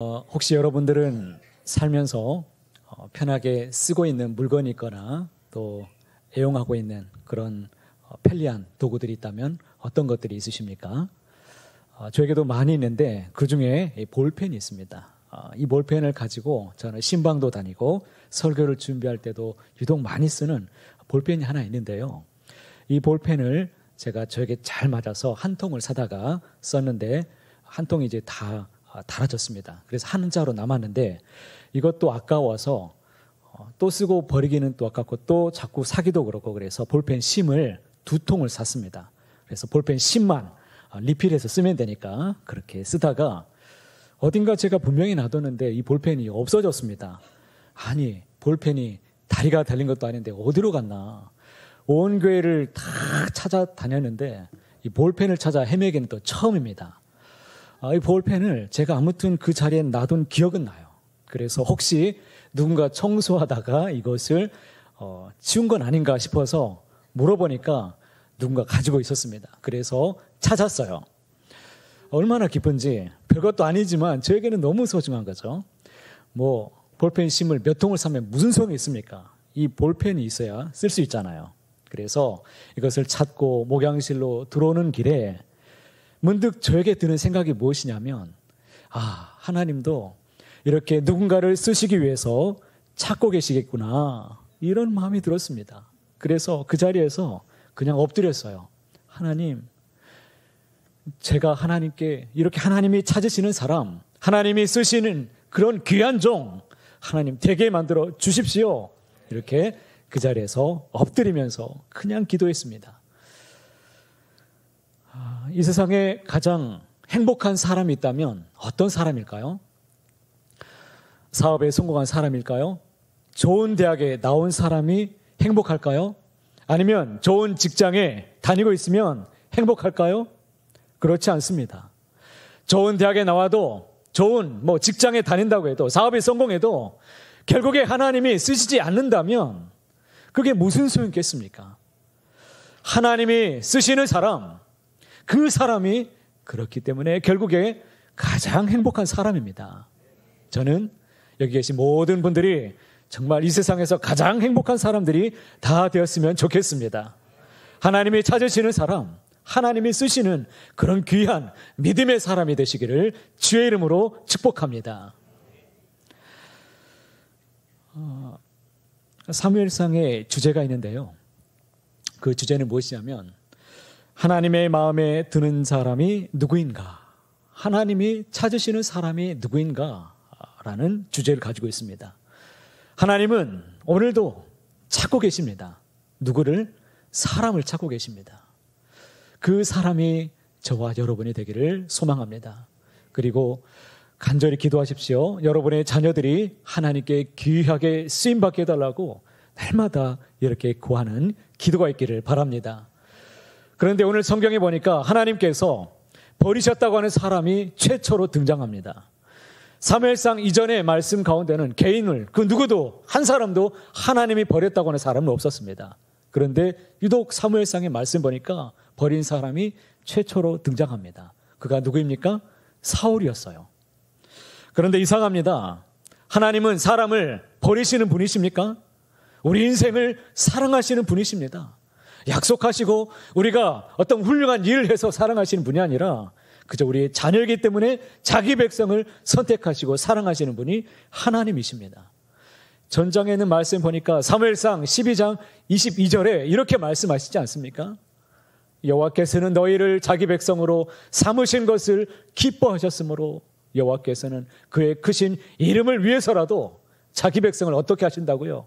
혹시 여러분들은 살면서 편하게 쓰고 있는 물건이 있거나 또 애용하고 있는 그런 편리한 도구들이 있다면 어떤 것들이 있으십니까? 저에게도 많이 있는데 그중에 볼펜이 있습니다. 이 볼펜을 가지고 저는 신방도 다니고 설교를 준비할 때도 유독 많이 쓰는 볼펜이 하나 있는데요. 이 볼펜을 제가 저에게 잘 맞아서 한 통을 사다가 썼는데 한 통이 이제 다 닳아졌습니다. 그래서 한 자로 남았는데 이것도 아까워서 또 쓰고 버리기는 또 아깝고 또 자꾸 사기도 그렇고 그래서 볼펜 심을 2통을 샀습니다. 그래서 볼펜 심만 리필해서 쓰면 되니까 그렇게 쓰다가 어딘가 제가 분명히 놔뒀는데 이 볼펜이 없어졌습니다. 아니 볼펜이 다리가 달린 것도 아닌데 어디로 갔나. 온 교회를 다 찾아다녔는데 이 볼펜을 찾아 헤매기는 또 처음입니다. 이 볼펜을 제가 아무튼 그 자리에 놔둔 기억은 나요. 그래서 혹시 누군가 청소하다가 이것을 치운 건 아닌가 싶어서 물어보니까 누군가 가지고 있었습니다. 그래서 찾았어요. 얼마나 기쁜지 별것도 아니지만 저에게는 너무 소중한 거죠. 볼펜 심을 몇 통을 사면 무슨 소용이 있습니까? 이 볼펜이 있어야 쓸 수 있잖아요. 그래서 이것을 찾고 목양실로 들어오는 길에 문득 저에게 드는 생각이 무엇이냐면 하나님도 이렇게 누군가를 쓰시기 위해서 찾고 계시겠구나 이런 마음이 들었습니다. 그래서 그 자리에서 그냥 엎드렸어요. 하나님, 제가 하나님께 이렇게 하나님이 찾으시는 사람, 하나님이 쓰시는 그런 귀한 종 하나님 되게 만들어 주십시오. 이렇게 그 자리에서 엎드리면서 그냥 기도했습니다. 이 세상에 가장 행복한 사람이 있다면 어떤 사람일까요? 사업에 성공한 사람일까요? 좋은 대학에 나온 사람이 행복할까요? 아니면 좋은 직장에 다니고 있으면 행복할까요? 그렇지 않습니다. 좋은 대학에 나와도 좋은 직장에 다닌다고 해도 사업에 성공해도 결국에 하나님이 쓰시지 않는다면 그게 무슨 소용있겠습니까? 하나님이 쓰시는 사람, 그 사람이 그렇기 때문에 결국에 가장 행복한 사람입니다. 저는 여기 계신 모든 분들이 정말 이 세상에서 가장 행복한 사람들이 다 되었으면 좋겠습니다. 하나님이 찾으시는 사람, 하나님이 쓰시는 그런 귀한 믿음의 사람이 되시기를 주의 이름으로 축복합니다. 사무엘상의 주제가 있는데요. 그 주제는 무엇이냐면 하나님의 마음에 드는 사람이 누구인가? 하나님이 찾으시는 사람이 누구인가? 라는 주제를 가지고 있습니다. 하나님은 오늘도 찾고 계십니다. 누구를? 사람을 찾고 계십니다. 그 사람이 저와 여러분이 되기를 소망합니다. 그리고 간절히 기도하십시오. 여러분의 자녀들이 하나님께 귀하게 쓰임받게 해달라고 날마다 이렇게 구하는 기도가 있기를 바랍니다. 그런데 오늘 성경에 보니까 하나님께서 버리셨다고 하는 사람이 최초로 등장합니다. 사무엘상 이전의 말씀 가운데는 개인을 그 누구도 한 사람도 하나님이 버렸다고 하는 사람은 없었습니다. 그런데 유독 사무엘상의 말씀 보니까 버린 사람이 최초로 등장합니다. 그가 누구입니까? 사울이었어요. 그런데 이상합니다. 하나님은 사람을 버리시는 분이십니까? 우리 인생을 사랑하시는 분이십니다. 약속하시고 우리가 어떤 훌륭한 일을 해서 사랑하시는 분이 아니라 그저 우리의 자녀이기 때문에 자기 백성을 선택하시고 사랑하시는 분이 하나님이십니다. 전장에 있는 말씀 보니까 사무엘상 12장 22절에 이렇게 말씀하시지 않습니까? 여호와께서는 너희를 자기 백성으로 삼으신 것을 기뻐하셨으므로 여호와께서는 그의 크신 이름을 위해서라도 자기 백성을 어떻게 하신다고요?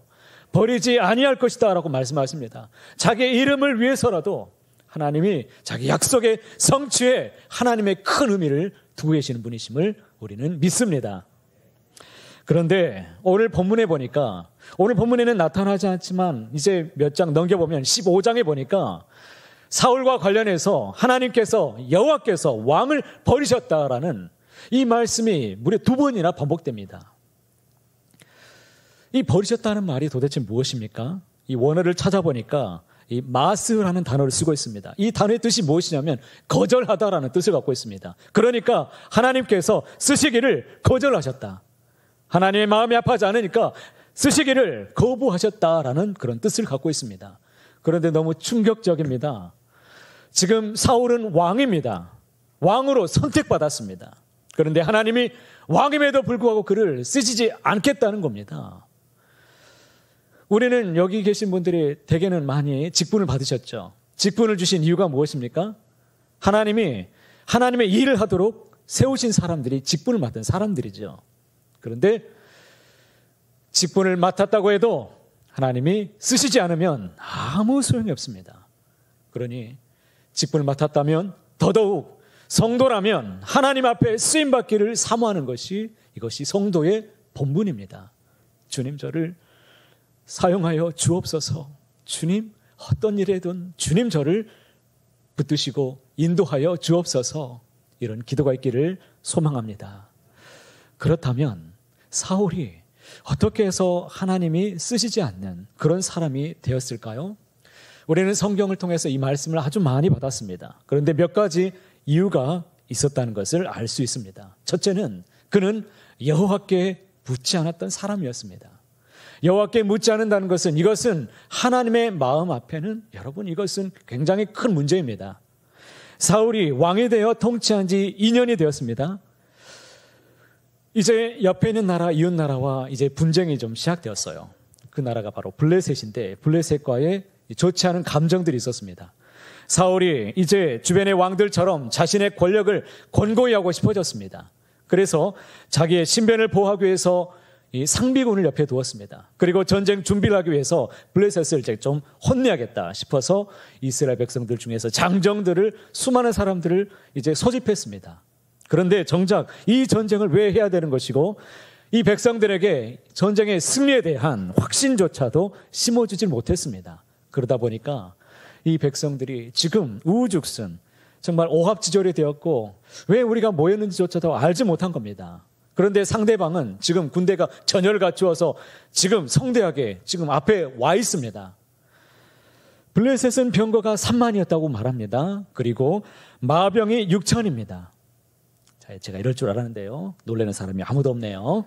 버리지 아니할 것이다 라고 말씀하십니다. 자기의 이름을 위해서라도 하나님이 자기 약속의 성취에 하나님의 큰 의미를 두고 계시는 분이심을 우리는 믿습니다. 그런데 오늘 본문에 보니까 오늘 본문에는 나타나지 않지만 이제 몇 장 넘겨보면 15장에 보니까 사울과 관련해서 하나님께서 여호와께서 왕을 버리셨다라는 이 말씀이 무려 2번이나 반복됩니다. 이 버리셨다는 말이 도대체 무엇입니까? 이 원어를 찾아보니까 이 마스라는 단어를 쓰고 있습니다. 이 단어의 뜻이 무엇이냐면 거절하다라는 뜻을 갖고 있습니다. 그러니까 하나님께서 쓰시기를 거절하셨다. 하나님의 마음이 아파하지 않으니까 쓰시기를 거부하셨다라는 그런 뜻을 갖고 있습니다. 그런데 너무 충격적입니다. 지금 사울은 왕입니다. 왕으로 선택받았습니다. 그런데 하나님이 왕임에도 불구하고 그를 쓰시지 않겠다는 겁니다. 우리는 여기 계신 분들이 대개는 많이 직분을 받으셨죠. 직분을 주신 이유가 무엇입니까? 하나님이 하나님의 일을 하도록 세우신 사람들이 직분을 맡은 사람들이죠. 그런데 직분을 맡았다고 해도 하나님이 쓰시지 않으면 아무 소용이 없습니다. 그러니 직분을 맡았다면 더더욱 성도라면 하나님 앞에 쓰임받기를 사모하는 것이 이것이 성도의 본분입니다. 주님 저를 사용하여 주옵소서. 주님 어떤 일에든 주님 저를 붙드시고 인도하여 주옵소서. 이런 기도가 있기를 소망합니다. 그렇다면 사울이 어떻게 해서 하나님이 쓰시지 않는 그런 사람이 되었을까요? 우리는 성경을 통해서 이 말씀을 아주 많이 받았습니다. 그런데 몇 가지 이유가 있었다는 것을 알 수 있습니다. 첫째는 그는 여호와께 묻지 않았던 사람이었습니다. 여호와께 묻지 않는다는 것은 이것은 하나님의 마음 앞에는 여러분 이것은 굉장히 큰 문제입니다. 사울이 왕이 되어 통치한 지 2년이 되었습니다. 이제 옆에 있는 나라, 이웃 나라와 이제 분쟁이 좀 시작되었어요. 그 나라가 바로 블레셋인데 블레셋과의 좋지 않은 감정들이 있었습니다. 사울이 이제 주변의 왕들처럼 자신의 권력을 권고히 하고 싶어졌습니다. 그래서 자기의 신변을 보호하기 위해서 이 상비군을 옆에 두었습니다. 그리고 전쟁 준비를 하기 위해서 블레셋을 이제 좀 혼내야겠다 싶어서 이스라엘 백성들 중에서 장정들을 수많은 사람들을 이제 소집했습니다. 그런데 정작 이 전쟁을 왜 해야 되는 것이고 이 백성들에게 전쟁의 승리에 대한 확신조차도 심어주질 못했습니다. 그러다 보니까 이 백성들이 지금 우후죽순 정말 오합지졸이 되었고 왜 우리가 모였는지조차도 알지 못한 겁니다. 그런데 상대방은 지금 군대가 전열을 갖추어서 지금 성대하게 지금 앞에 와 있습니다. 블레셋은 병거가 3만이었다고 말합니다. 그리고 마병이 6천입니다. 제가 이럴 줄 알았는데요. 놀라는 사람이 아무도 없네요.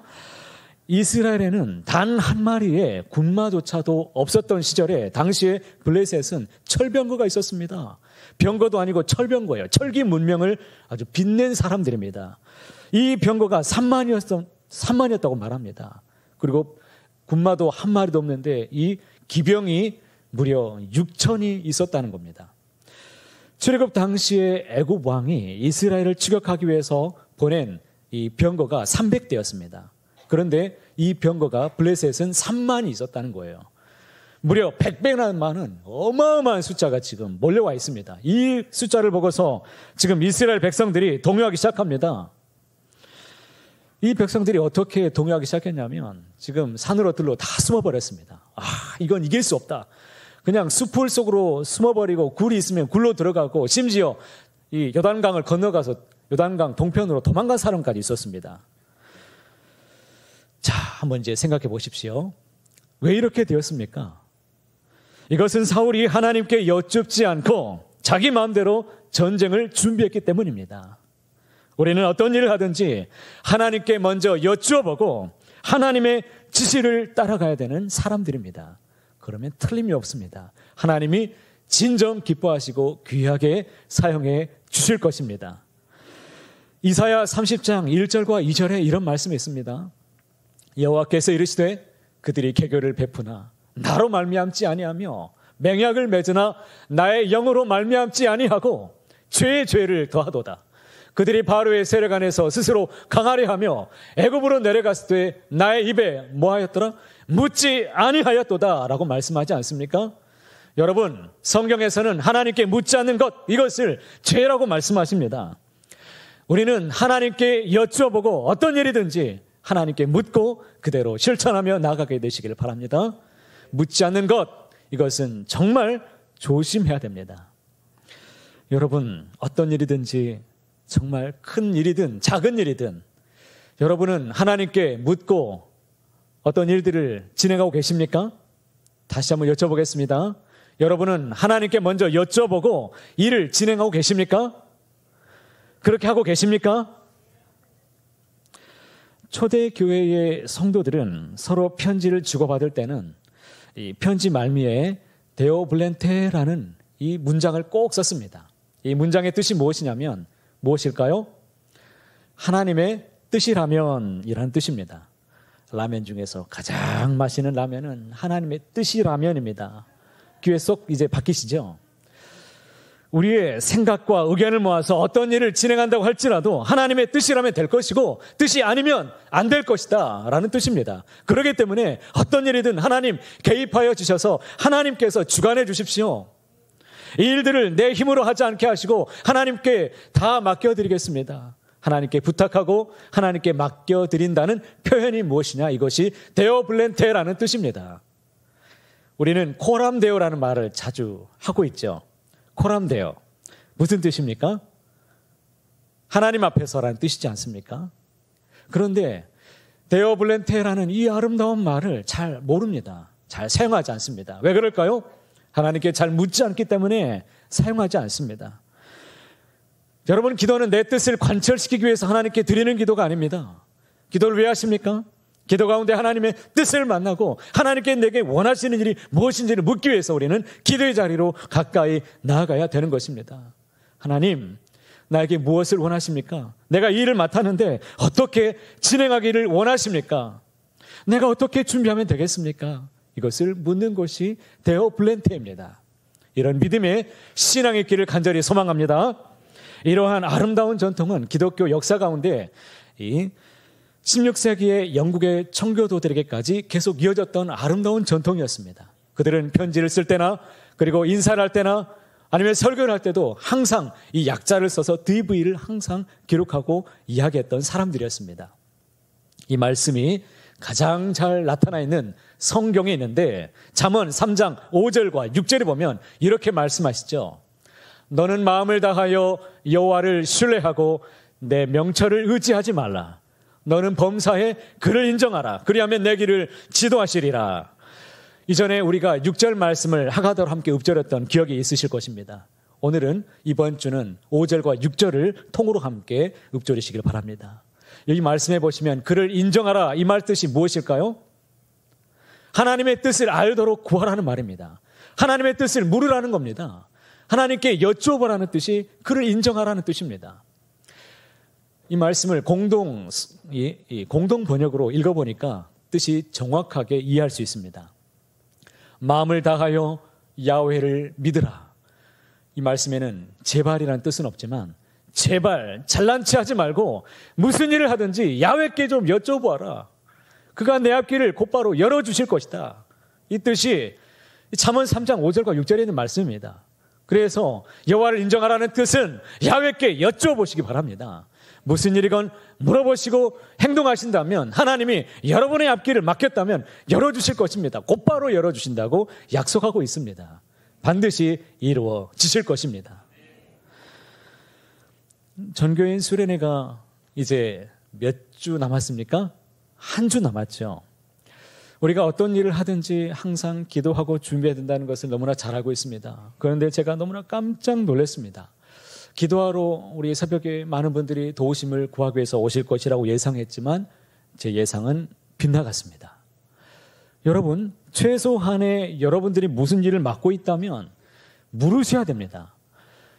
이스라엘에는 단 한 마리의 군마조차도 없었던 시절에 당시에 블레셋은 철병거가 있었습니다. 병거도 아니고 철병거예요. 철기 문명을 아주 빛낸 사람들입니다. 이 병거가 3만이었다고 말합니다. 그리고 군마도 한 마리도 없는데 이 기병이 무려 6천이 있었다는 겁니다. 출애굽 당시에 애굽 왕이 이스라엘을 추격하기 위해서 보낸 이 병거가 300대였습니다. 그런데 이 병거가 블레셋은 3만이 있었다는 거예요. 무려 100배나 많은 어마어마한 숫자가 지금 몰려와 있습니다. 이 숫자를 보고서 지금 이스라엘 백성들이 동요하기 시작합니다. 이 백성들이 어떻게 동요하기 시작했냐면 지금 산으로 들로 다 숨어버렸습니다. 이건 이길 수 없다. 그냥 숲풀 속으로 숨어버리고 굴이 있으면 굴로 들어가고 심지어 이 요단강을 건너가서 요단강 동편으로 도망간 사람까지 있었습니다. 자, 한번 이제 생각해 보십시오. 왜 이렇게 되었습니까? 이것은 사울이 하나님께 여쭙지 않고 자기 마음대로 전쟁을 준비했기 때문입니다. 우리는 어떤 일을 하든지 하나님께 먼저 여쭈어보고 하나님의 지시를 따라가야 되는 사람들입니다. 그러면 틀림이 없습니다. 하나님이 진정 기뻐하시고 귀하게 사용해 주실 것입니다. 이사야 30장 1절과 2절에 이런 말씀이 있습니다. 여호와께서 이르시되 그들이 개교를 베푸나 나로 말미암지 아니하며 맹약을 맺으나 나의 영으로 말미암지 아니하고 죄의 죄를 더하도다. 그들이 바로의 세력 안에서 스스로 강하려 하며 애굽으로 내려갔을 때 나의 입에 뭐하였더라? 묻지 아니하였도다 라고 말씀하지 않습니까? 여러분, 성경에서는 하나님께 묻지 않는 것, 이것을 죄라고 말씀하십니다. 우리는 하나님께 여쭈어보고 어떤 일이든지 하나님께 묻고 그대로 실천하며 나아가게 되시기를 바랍니다. 묻지 않는 것, 이것은 정말 조심해야 됩니다. 여러분, 어떤 일이든지 정말 큰 일이든 작은 일이든 여러분은 하나님께 묻고 어떤 일들을 진행하고 계십니까? 다시 한번 여쭤보겠습니다. 여러분은 하나님께 먼저 여쭤보고 일을 진행하고 계십니까? 그렇게 하고 계십니까? 초대교회의 성도들은 서로 편지를 주고받을 때는 이 편지 말미에 데오 블렌테라는 이 문장을 꼭 썼습니다. 이 문장의 뜻이 무엇이냐면 무엇일까요? 하나님의 뜻이라면이라는 뜻입니다. 라면 중에서 가장 맛있는 라면은 하나님의 뜻이라면입니다. 귀에 쏙 이제 박히시죠? 우리의 생각과 의견을 모아서 어떤 일을 진행한다고 할지라도 하나님의 뜻이라면 될 것이고 뜻이 아니면 안 될 것이다 라는 뜻입니다. 그렇기 때문에 어떤 일이든 하나님 개입하여 주셔서 하나님께서 주관해 주십시오. 이 일들을 내 힘으로 하지 않게 하시고 하나님께 다 맡겨드리겠습니다. 하나님께 부탁하고 하나님께 맡겨드린다는 표현이 무엇이냐? 이것이 데오 블렌테라는 뜻입니다. 우리는 코람데오라는 말을 자주 하고 있죠. 코람데오. 무슨 뜻입니까? 하나님 앞에서라는 뜻이지 않습니까? 그런데 데오 블렌테라는 이 아름다운 말을 잘 모릅니다. 잘 사용하지 않습니다. 왜 그럴까요? 하나님께 잘 묻지 않기 때문에 사용하지 않습니다. 여러분, 기도는 내 뜻을 관철시키기 위해서 하나님께 드리는 기도가 아닙니다. 기도를 왜 하십니까? 기도 가운데 하나님의 뜻을 만나고 하나님께 내게 원하시는 일이 무엇인지를 묻기 위해서 우리는 기도의 자리로 가까이 나아가야 되는 것입니다. 하나님, 나에게 무엇을 원하십니까? 내가 이 일을 맡았는데 어떻게 진행하기를 원하십니까? 내가 어떻게 준비하면 되겠습니까? 이것을 묻는 것이 데오 블렌테입니다. 이런 믿음의 신앙의 길을 간절히 소망합니다. 이러한 아름다운 전통은 기독교 역사 가운데 이 16세기의 영국의 청교도들에게까지 계속 이어졌던 아름다운 전통이었습니다. 그들은 편지를 쓸 때나 그리고 인사를 할 때나 아니면 설교를 할 때도 항상 이 약자를 써서 DV를 항상 기록하고 이야기했던 사람들이었습니다. 이 말씀이 가장 잘 나타나 있는 성경에 있는데 잠언 3장 5절과 6절에 보면 이렇게 말씀하시죠. 너는 마음을 다하여 여호와를 신뢰하고 내 명철을 의지하지 말라. 너는 범사에 그를 인정하라. 그리하면 내 길을 지도하시리라. 이전에 우리가 6절 말씀을 하가더로 함께 읊조렸던 기억이 있으실 것입니다. 오늘은 이번 주는 5절과 6절을 통으로 함께 읊조리시길 바랍니다. 여기 말씀해 보시면 그를 인정하라 이 말 뜻이 무엇일까요? 하나님의 뜻을 알도록 구하라는 말입니다. 하나님의 뜻을 물으라는 겁니다. 하나님께 여쭤보라는 뜻이 그를 인정하라는 뜻입니다. 이 말씀을 공동 번역으로 읽어보니까 뜻이 정확하게 이해할 수 있습니다. 마음을 다하여 야훼를 믿으라. 이 말씀에는 제발이라는 뜻은 없지만 제발 잘난 체 하지 말고 무슨 일을 하든지 야훼께 좀 여쭤보아라. 그가 내 앞길을 곧바로 열어주실 것이다. 이 뜻이 잠언 3장 5절과 6절에 있는 말씀입니다. 그래서 여호와를 인정하라는 뜻은 야훼께 여쭤보시기 바랍니다. 무슨 일이건 물어보시고 행동하신다면 하나님이 여러분의 앞길을 막혔다면 열어주실 것입니다. 곧바로 열어주신다고 약속하고 있습니다. 반드시 이루어지실 것입니다. 전교인 수련회가 이제 몇 주 남았습니까? 한 주 남았죠. 우리가 어떤 일을 하든지 항상 기도하고 준비해야 된다는 것을 너무나 잘 알고 있습니다. 그런데 제가 너무나 깜짝 놀랐습니다. 기도하러 우리 새벽에 많은 분들이 도우심을 구하기 위해서 오실 것이라고 예상했지만 제 예상은 빗나갔습니다. 여러분, 최소한의 여러분들이 무슨 일을 맡고 있다면 물으셔야 됩니다.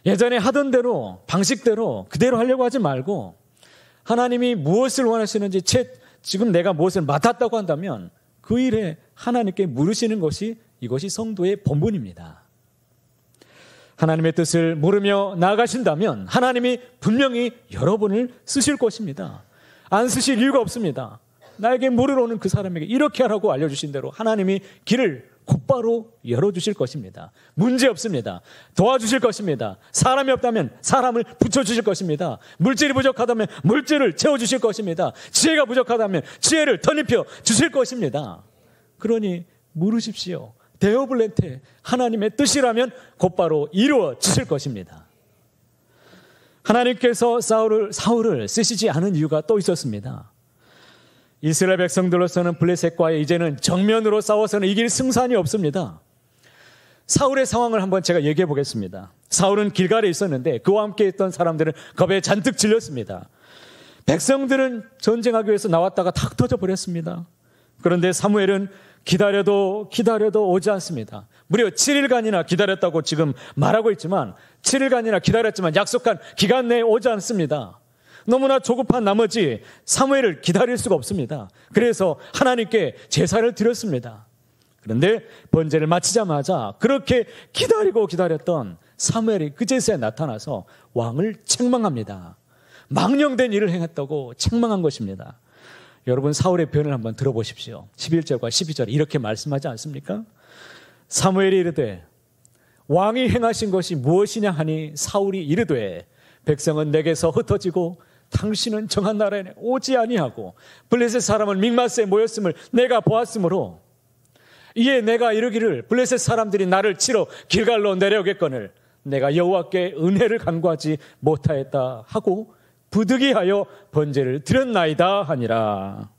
예전에 하던 대로 방식대로 그대로 하려고 하지 말고 하나님이 무엇을 원하시는지 지금 내가 무엇을 맡았다고 한다면 그 일에 하나님께 물으시는 것이 이것이 성도의 본분입니다. 하나님의 뜻을 물으며 나아가신다면 하나님이 분명히 여러분을 쓰실 것입니다. 안 쓰실 이유가 없습니다. 나에게 물으러 오는 그 사람에게 이렇게 하라고 알려주신 대로 하나님이 길을 곧바로 열어주실 것입니다. 문제 없습니다. 도와주실 것입니다. 사람이 없다면 사람을 붙여주실 것입니다. 물질이 부족하다면 물질을 채워주실 것입니다. 지혜가 부족하다면 지혜를 덧입혀 주실 것입니다. 그러니 물으십시오. 데오 블렌테, 하나님의 뜻이라면 곧바로 이루어지실 것입니다. 하나님께서 사울을 쓰시지 않은 이유가 또 있었습니다. 이스라엘 백성들로서는 블레셋과의 이제는 정면으로 싸워서는 이길 승산이 없습니다. 사울의 상황을 한번 제가 얘기해 보겠습니다. 사울은 길갈에 있었는데 그와 함께 있던 사람들은 겁에 잔뜩 질렸습니다. 백성들은 전쟁하기 위해서 나왔다가 탁 터져버렸습니다. 그런데 사무엘은 기다려도 오지 않습니다. 무려 7일간이나 기다렸다고 지금 말하고 있지만 7일간이나 기다렸지만 약속한 기간 내에 오지 않습니다. 너무나 조급한 나머지 사무엘을 기다릴 수가 없습니다. 그래서 하나님께 제사를 드렸습니다. 그런데 번제를 마치자마자 그렇게 기다렸던 사무엘이 그제서야 나타나서 왕을 책망합니다. 망령된 일을 행했다고 책망한 것입니다. 여러분, 사울의 표현을 한번 들어보십시오. 11절과 12절에 이렇게 말씀하지 않습니까? 사무엘이 이르되 왕이 행하신 것이 무엇이냐 하니 사울이 이르되 백성은 내게서 흩어지고 당신은 정한 나라에 오지 아니하고 블레셋 사람은 mikmas에 모였음을 내가 보았으므로 이에 내가 이르기를 블레셋 사람들이 나를 치러 길갈로 내려오겠거늘 내가 여호와께 은혜를 간구하지 못하였다 하고 부득이하여 번제를 드렸나이다 하니라.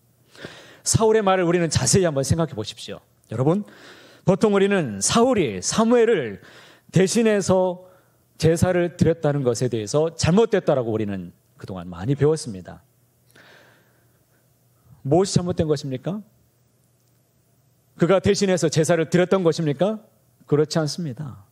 사울의 말을 우리는 자세히 한번 생각해 보십시오. 여러분, 보통 우리는 사울이 사무엘을 대신해서 제사를 드렸다는 것에 대해서 잘못됐다라고 우리는 그동안 많이 배웠습니다. 무엇이 잘못된 것입니까? 그가 대신해서 제사를 드렸던 것입니까? 그렇지 않습니다.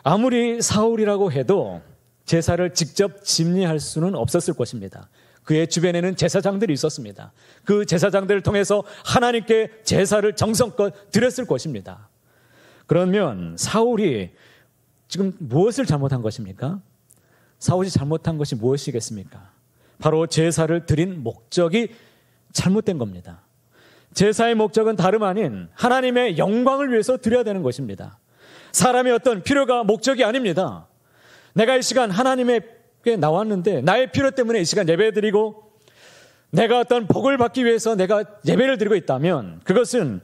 아무리 사울이라고 해도 제사를 직접 집리할 수는 없었을 것입니다. 그의 주변에는 제사장들이 있었습니다. 그 제사장들을 통해서 하나님께 제사를 정성껏 드렸을 것입니다. 그러면 사울이 지금 무엇을 잘못한 것입니까? 사울이 잘못한 것이 무엇이겠습니까? 바로 제사를 드린 목적이 잘못된 겁니다. 제사의 목적은 다름 아닌 하나님의 영광을 위해서 드려야 되는 것입니다. 사람의 어떤 필요가 목적이 아닙니다. 내가 이 시간 하나님께 나왔는데 나의 필요 때문에 이 시간 예배드리고 내가 어떤 복을 받기 위해서 내가 예배를 드리고 있다면 그것은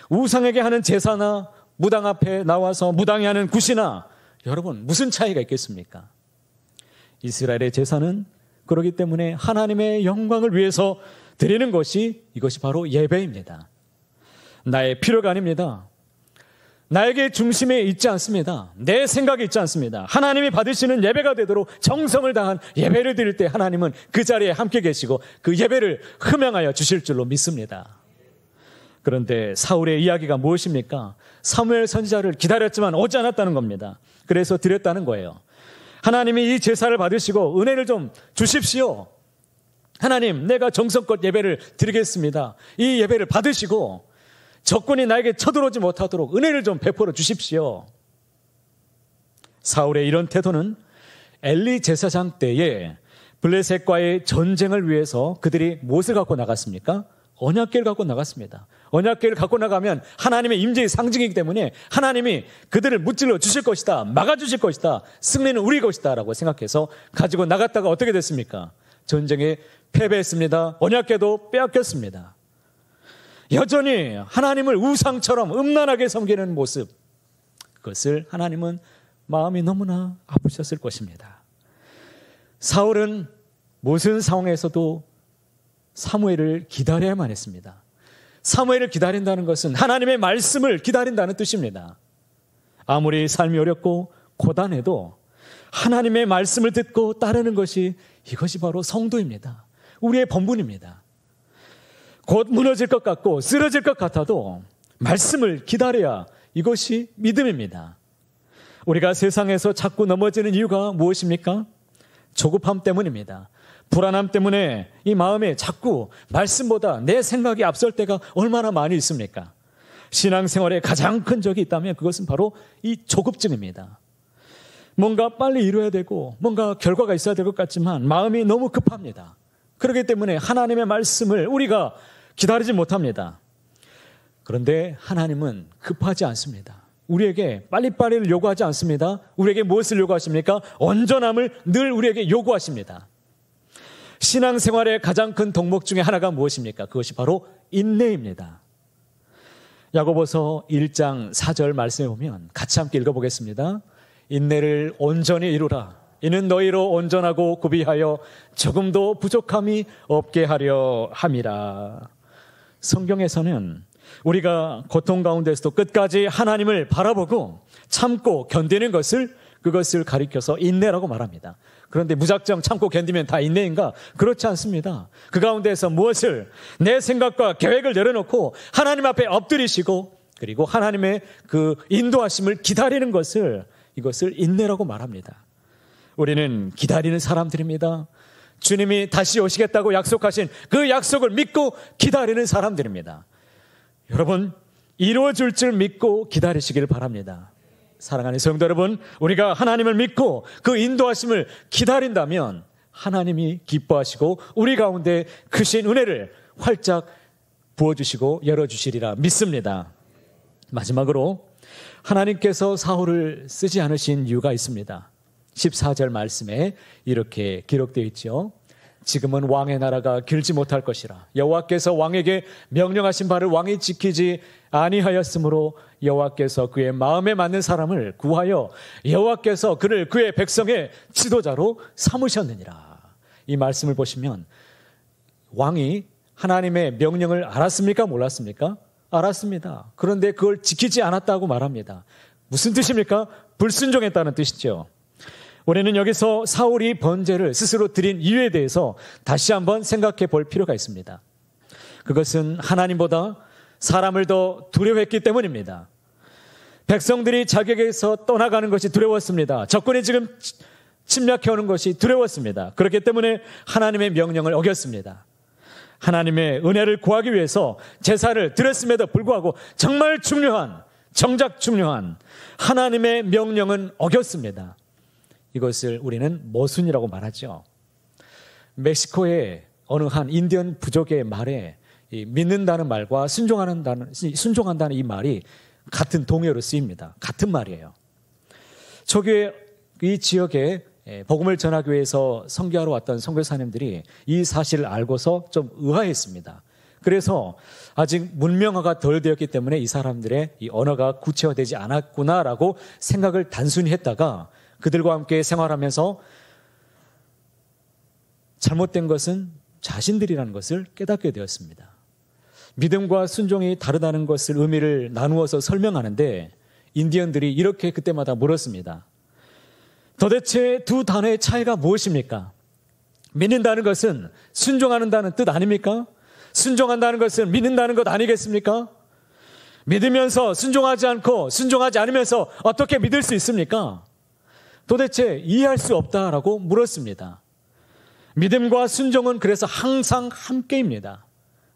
우상에게 하는 제사나 무당 앞에 나와서 무당이 하는 굿이나 여러분 무슨 차이가 있겠습니까? 이스라엘의 제사는 그렇기 때문에 하나님의 영광을 위해서 드리는 것이 이것이 바로 예배입니다. 나의 필요가 아닙니다. 나에게 중심에 있지 않습니다. 내 생각이 있지 않습니다. 하나님이 받으시는 예배가 되도록 정성을 다한 예배를 드릴 때 하나님은 그 자리에 함께 계시고 그 예배를 흠양하여 주실 줄로 믿습니다. 그런데 사울의 이야기가 무엇입니까? 사무엘 선지자를 기다렸지만 오지 않았다는 겁니다. 그래서 드렸다는 거예요. 하나님이 이 제사를 받으시고 은혜를 좀 주십시오. 하나님, 내가 정성껏 예배를 드리겠습니다. 이 예배를 받으시고 적군이 나에게 쳐들어오지 못하도록 은혜를 좀 베풀어 주십시오. 사울의 이런 태도는 엘리 제사장 때에 블레셋과의 전쟁을 위해서 그들이 무엇을 갖고 나갔습니까? 언약궤를 갖고 나갔습니다. 언약궤를 갖고 나가면 하나님의 임재의 상징이기 때문에 하나님이 그들을 무찔러 주실 것이다, 막아주실 것이다, 승리는 우리 것이다 라고 생각해서 가지고 나갔다가 어떻게 됐습니까? 전쟁에 패배했습니다. 언약궤도 빼앗겼습니다. 여전히 하나님을 우상처럼 음란하게 섬기는 모습, 그것을 하나님은 마음이 너무나 아프셨을 것입니다. 사울은 무슨 상황에서도 사무엘을 기다려야만 했습니다. 사무엘을 기다린다는 것은 하나님의 말씀을 기다린다는 뜻입니다. 아무리 삶이 어렵고 고단해도 하나님의 말씀을 듣고 따르는 것이 이것이 바로 성도입니다. 우리의 본분입니다. 곧 무너질 것 같고 쓰러질 것 같아도 말씀을 기다려야 이것이 믿음입니다. 우리가 세상에서 자꾸 넘어지는 이유가 무엇입니까? 조급함 때문입니다. 불안함 때문에 이 마음에 자꾸 말씀보다 내 생각이 앞설 때가 얼마나 많이 있습니까? 신앙생활에 가장 큰 적이 있다면 그것은 바로 이 조급증입니다. 뭔가 빨리 이루어야 되고 뭔가 결과가 있어야 될 것 같지만 마음이 너무 급합니다. 그렇기 때문에 하나님의 말씀을 우리가 기다리지 못합니다. 그런데 하나님은 급하지 않습니다. 우리에게 빨리빨리를 요구하지 않습니다. 우리에게 무엇을 요구하십니까? 온전함을 늘 우리에게 요구하십니다. 신앙생활의 가장 큰 덕목 중에 하나가 무엇입니까? 그것이 바로 인내입니다. 야고보서 1장 4절 말씀에 보면 같이 함께 읽어보겠습니다. 인내를 온전히 이루라. 이는 너희로 온전하고 구비하여 조금도 부족함이 없게 하려 함이라. 성경에서는 우리가 고통 가운데서도 끝까지 하나님을 바라보고 참고 견디는 그것을 가리켜서 인내라고 말합니다. 그런데 무작정 참고 견디면 다 인내인가? 그렇지 않습니다. 그 가운데서 무엇을 내 생각과 계획을 내려놓고 하나님 앞에 엎드리시고 그리고 하나님의 그 인도하심을 기다리는 이것을 인내라고 말합니다. 우리는 기다리는 사람들입니다. 주님이 다시 오시겠다고 약속하신 그 약속을 믿고 기다리는 사람들입니다. 여러분, 이루어질 줄 믿고 기다리시기를 바랍니다. 사랑하는 성도 여러분, 우리가 하나님을 믿고 그 인도하심을 기다린다면 하나님이 기뻐하시고 우리 가운데 크신 은혜를 활짝 부어주시고 열어주시리라 믿습니다. 마지막으로 하나님께서 사울을 쓰지 않으신 이유가 있습니다. 14절 말씀에 이렇게 기록되어 있죠. 지금은 왕의 나라가 길지 못할 것이라. 여호와께서 왕에게 명령하신 바를 왕이 지키지 아니하였으므로 여호와께서 그의 마음에 맞는 사람을 구하여 여호와께서 그를 그의 백성의 지도자로 삼으셨느니라. 이 말씀을 보시면 왕이 하나님의 명령을 알았습니까? 몰랐습니까? 알았습니다. 그런데 그걸 지키지 않았다고 말합니다. 무슨 뜻입니까? 불순종했다는 뜻이죠. 우리는 여기서 사울이 번제를 스스로 드린 이유에 대해서 다시 한번 생각해 볼 필요가 있습니다. 그것은 하나님보다 사람을 더 두려워했기 때문입니다. 백성들이 자기에게서 떠나가는 것이 두려웠습니다. 적군이 지금 침략해 오는 것이 두려웠습니다. 그렇기 때문에 하나님의 명령을 어겼습니다. 하나님의 은혜를 구하기 위해서 제사를 드렸음에도 불구하고 정작 중요한 하나님의 명령은 어겼습니다. 이것을 우리는 모순이라고 말하죠. 멕시코의 어느 한 인디언 부족의 말에 믿는다는 말과 순종한다는 이 말이 같은 동요로 쓰입니다. 같은 말이에요. 초기에 이 지역에 복음을 전하기 위해서 선교하러 왔던 선교사님들이 이 사실을 알고서 좀 의아했습니다. 그래서 아직 문명화가 덜 되었기 때문에 이 사람들의 이 언어가 구체화되지 않았구나라고 생각을 단순히 했다가 그들과 함께 생활하면서 잘못된 것은 자신들이라는 것을 깨닫게 되었습니다. 믿음과 순종이 다르다는 것을 의미를 나누어서 설명하는데 인디언들이 이렇게 그때마다 물었습니다. 도대체 두 단어의 차이가 무엇입니까? 믿는다는 것은 순종한다는 뜻 아닙니까? 순종한다는 것은 믿는다는 것 아니겠습니까? 믿으면서 순종하지 않고 순종하지 않으면서 어떻게 믿을 수 있습니까? 도대체 이해할 수 없다라고 물었습니다. 믿음과 순종은 그래서 항상 함께입니다.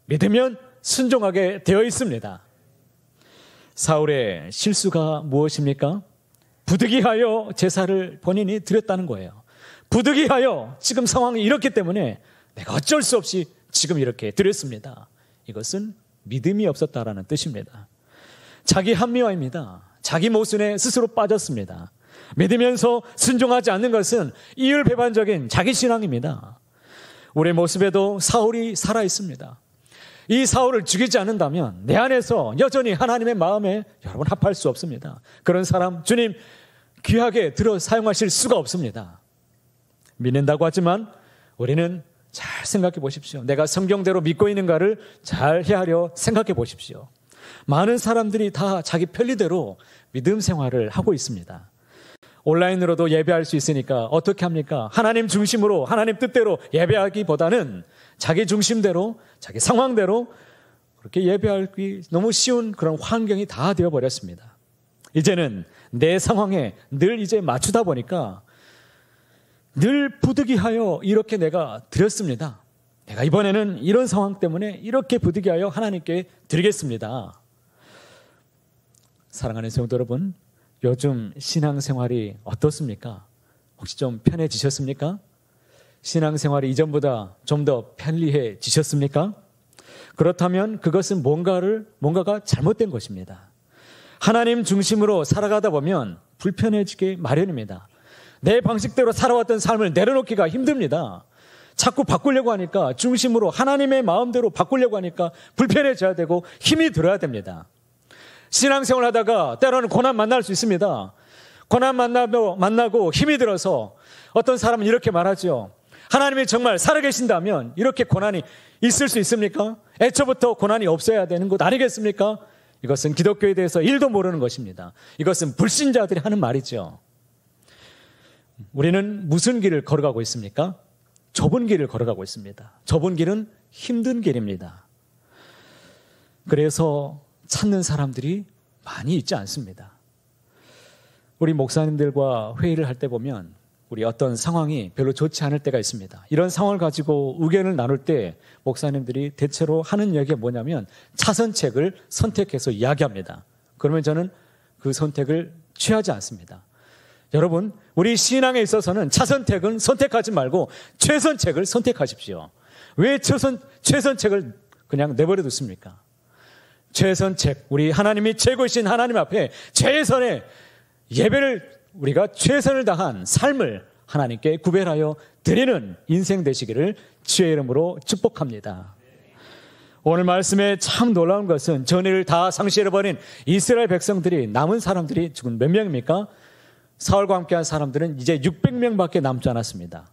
믿으면 순종하게 되어 있습니다. 사울의 실수가 무엇입니까? 부득이하여 제사를 본인이 드렸다는 거예요. 부득이하여 지금 상황이 이렇기 때문에 내가 어쩔 수 없이 지금 이렇게 드렸습니다. 이것은 믿음이 없었다라는 뜻입니다. 자기 합리화입니다. 자기 모순에 스스로 빠졌습니다. 믿으면서 순종하지 않는 것은 이율배반적인 자기 신앙입니다. 우리의 모습에도 사울이 살아 있습니다. 이 사울을 죽이지 않는다면 내 안에서 여전히 하나님의 마음에 여러분 합할 수 없습니다. 그런 사람 주님 귀하게 들어 사용하실 수가 없습니다. 믿는다고 하지만 우리는 잘 생각해 보십시오. 내가 성경대로 믿고 있는가를 잘 헤아려 생각해 보십시오. 많은 사람들이 다 자기 편리대로 믿음 생활을 하고 있습니다. 온라인으로도 예배할 수 있으니까 어떻게 합니까? 하나님 중심으로 하나님 뜻대로 예배하기보다는 자기 중심대로 자기 상황대로 그렇게 예배하기 너무 쉬운 그런 환경이 다 되어버렸습니다. 이제는 내 상황에 늘 이제 맞추다 보니까 늘 부득이하여 이렇게 내가 드렸습니다. 내가 이번에는 이런 상황 때문에 이렇게 부득이하여 하나님께 드리겠습니다. 사랑하는 성도 여러분, 요즘 신앙생활이 어떻습니까? 혹시 좀 편해지셨습니까? 신앙생활이 이전보다 좀 더 편리해지셨습니까? 그렇다면 그것은 뭔가가 잘못된 것입니다. 하나님 중심으로 살아가다 보면 불편해지게 마련입니다. 내 방식대로 살아왔던 삶을 내려놓기가 힘듭니다. 자꾸 바꾸려고 하니까 중심으로 하나님의 마음대로 바꾸려고 하니까 불편해져야 되고 힘이 들어야 됩니다. 신앙생활 하다가 때로는 고난 만날 수 있습니다. 고난 만나고 힘이 들어서 어떤 사람은 이렇게 말하죠. 하나님이 정말 살아계신다면 이렇게 고난이 있을 수 있습니까? 애초부터 고난이 없어야 되는 것 아니겠습니까? 이것은 기독교에 대해서 1도 모르는 것입니다. 이것은 불신자들이 하는 말이죠. 우리는 무슨 길을 걸어가고 있습니까? 좁은 길을 걸어가고 있습니다. 좁은 길은 힘든 길입니다. 그래서 찾는 사람들이 많이 있지 않습니다. 우리 목사님들과 회의를 할 때 보면 우리 어떤 상황이 별로 좋지 않을 때가 있습니다. 이런 상황을 가지고 의견을 나눌 때 목사님들이 대체로 하는 이야기가 뭐냐면 차선책을 선택해서 이야기합니다. 그러면 저는 그 선택을 취하지 않습니다. 여러분, 우리 신앙에 있어서는 차선책은 선택하지 말고 최선책을 선택하십시오. 왜 최선책을 그냥 내버려 두십니까? 최선책, 우리 하나님이 최고이신 하나님 앞에 최선의 예배를 우리가 최선을 다한 삶을 하나님께 구별하여 드리는 인생 되시기를 주의 이름으로 축복합니다. 오늘 말씀에 참 놀라운 것은 전의를 다 상실해버린 이스라엘 백성들이 남은 사람들이 지금 몇 명입니까? 사울과 함께한 사람들은 이제 600명밖에 남지 않았습니다.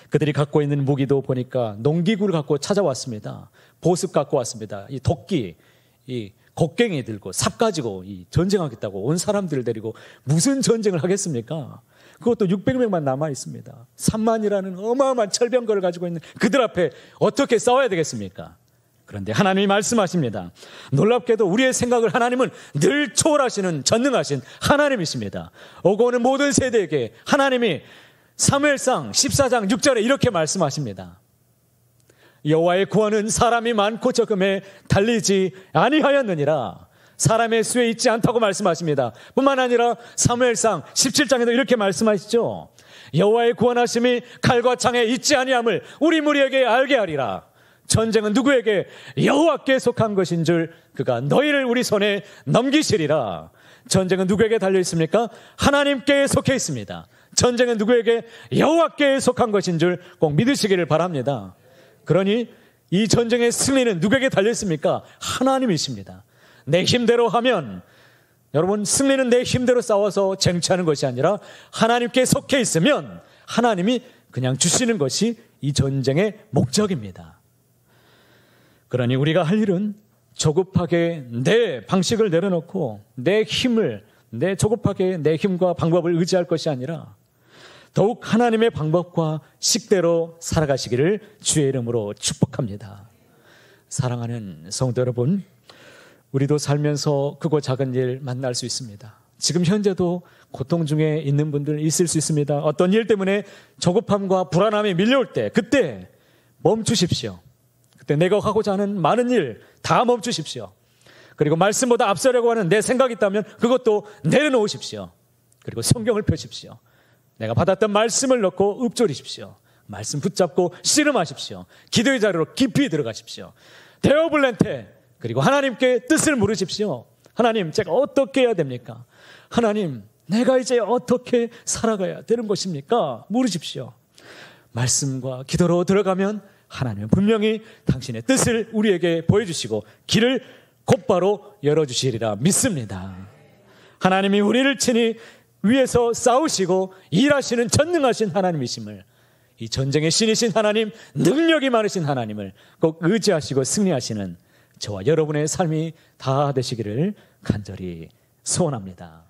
그들이 갖고 있는 무기도 보니까 농기구를 갖고 찾아왔습니다. 보습 갖고 왔습니다. 이 도끼, 이 곡괭이 들고 삽 가지고 전쟁하겠다고 온 사람들을 데리고 무슨 전쟁을 하겠습니까? 그것도 600명만 남아 있습니다. 3만이라는 어마어마한 철병거를 가지고 있는 그들 앞에 어떻게 싸워야 되겠습니까? 그런데 하나님이 말씀하십니다. 놀랍게도 우리의 생각을 하나님은 늘 초월하시는 전능하신 하나님이십니다. 오고 오는 모든 세대에게 하나님이 사무엘상 14장 6절에 이렇게 말씀하십니다. 여호와의 구원은 사람이 많고 적음에 달리지 아니하였느니라. 사람의 수에 있지 않다고 말씀하십니다. 뿐만 아니라 사무엘상 17장에도 이렇게 말씀하시죠. 여호와의 구원하심이 칼과 창에 있지 아니함을 우리 무리에게 알게 하리라. 전쟁은 누구에게? 여호와께 속한 것인 줄 그가 너희를 우리 손에 넘기시리라. 전쟁은 누구에게 달려 있습니까? 하나님께 속해 있습니다. 전쟁은 누구에게? 여호와께 속한 것인 줄 꼭 믿으시기를 바랍니다. 그러니 이 전쟁의 승리는 누구에게 달려 있습니까? 하나님이십니다. 내 힘대로 하면, 여러분, 승리는 내 힘대로 싸워서 쟁취하는 것이 아니라 하나님께 속해 있으면 하나님이 그냥 주시는 것이 이 전쟁의 목적입니다. 그러니 우리가 할 일은 조급하게 내 방식을 내려놓고 조급하게 내 힘과 방법을 의지할 것이 아니라 더욱 하나님의 방법과 식대로 살아가시기를 주의 이름으로 축복합니다. 사랑하는 성도 여러분, 우리도 살면서 크고 작은 일 만날 수 있습니다. 지금 현재도 고통 중에 있는 분들 있을 수 있습니다. 어떤 일 때문에 조급함과 불안함이 밀려올 때 그때 멈추십시오. 그때 내가 하고자 하는 많은 일 다 멈추십시오. 그리고 말씀보다 앞서려고 하는 내 생각이 있다면 그것도 내려놓으십시오. 그리고 성경을 펴십시오. 내가 받았던 말씀을 넣고 읊조리십시오. 말씀 붙잡고 씨름하십시오. 기도의 자리로 깊이 들어가십시오. 데어블렌테, 그리고 하나님께 뜻을 물으십시오. 하나님, 제가 어떻게 해야 됩니까? 하나님, 내가 이제 어떻게 살아가야 되는 것입니까? 물으십시오. 말씀과 기도로 들어가면 하나님은 분명히 당신의 뜻을 우리에게 보여주시고 길을 곧바로 열어주시리라 믿습니다. 하나님이 우리를 친히 위에서 싸우시고 일하시는 전능하신 하나님이심을, 이 전쟁의 신이신 하나님, 능력이 많으신 하나님을 꼭 의지하시고 승리하시는 저와 여러분의 삶이 다 되시기를 간절히 소원합니다.